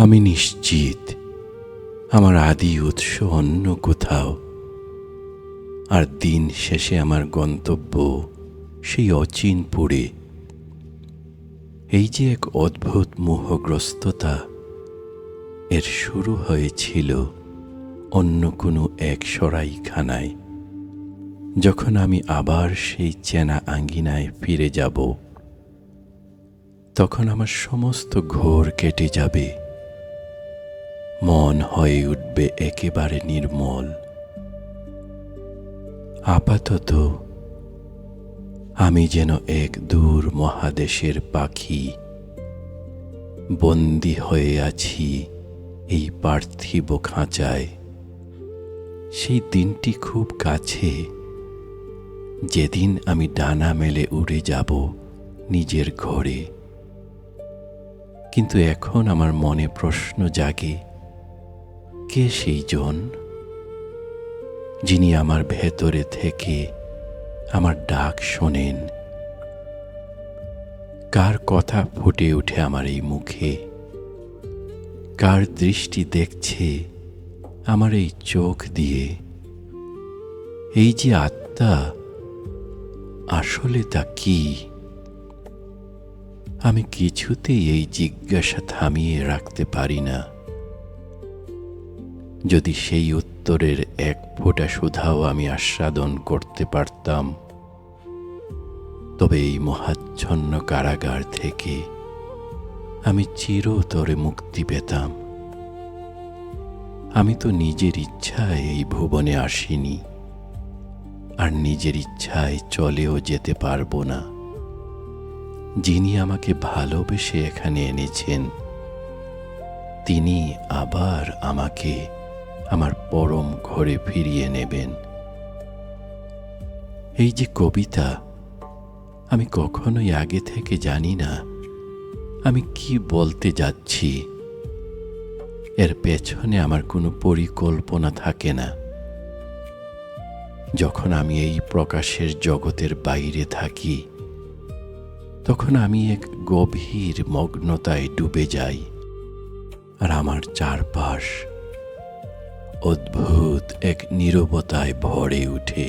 আমি নিশ্চিত আমার আদি উৎস অন্য কোথাও, আর দিন শেষে আমার গন্তব্য সেই অচিনপুরে। এই যে এক অদ্ভুত মোহগ্রস্ততা, এর শুরু হয়েছিল অন্য কোনো এক সরাইখানায়। যখন আমি আবার সেই চেনা আঙ্গিনায় ফিরে যাব, তখন আমার সমস্ত ঘোর কেটে যাবে, মন হয়ে উঠবে একেবারে নির্মল। আপাতত আমি যেন এক দূর মহাদেশের পাখি, বন্দী হয়ে আছি এই পার্থিব খাঁচায়। সেই দিনটি খুব কাছে, যেদিন আমি ডানা মেলে উড়ে যাব নিজের ঘরে। কিন্তু এখন আমার মনে প্রশ্ন জাগে, কে সেই জন যিনি আমার ভেতরে থেকে আমার ডাক শোনেন? কার কথা ফুটে ওঠে আমার এই মুখে? কার দৃষ্টি দেখছে আমার এই চোখ দিয়ে? এই যে আত্মা, আসলে তা কি? আমি কিছুতেই এই জিজ্ঞাসা থামিয়ে রাখতে পারি না। যদি সেই উত্তরের এক ফোঁটা সুধাও আমি আস্বাদন করতে পারতাম, তবে এই মহাচ্ছন্ন কারাগার থেকে আমি চিরতরে মুক্তি পেতাম। আমি তো নিজের ইচ্ছায় এই ভুবনে আসিনি, আর নিজের ইচ্ছায় চলেও যেতে পারবো না। যিনি আমাকে ভালোবেসে এখানে এনেছেন, তিনি আবার আমাকে আমার পরম ঘরে ফিরিয়ে নেবেন। এই যে কবিতা, আমি কখনোই আগে থেকে জানি না আমি কি বলতে যাচ্ছি। এর পেছনে আমার কোনো পরিকল্পনা থাকে না। যখন আমি এই প্রকাশের জগতের বাইরে থাকি, তখন আমি এক গভীর মগ্নতায় ডুবে যাই, আর আমার চারপাশ অদ্ভুত এক নীরবতায় ভরে ওঠে।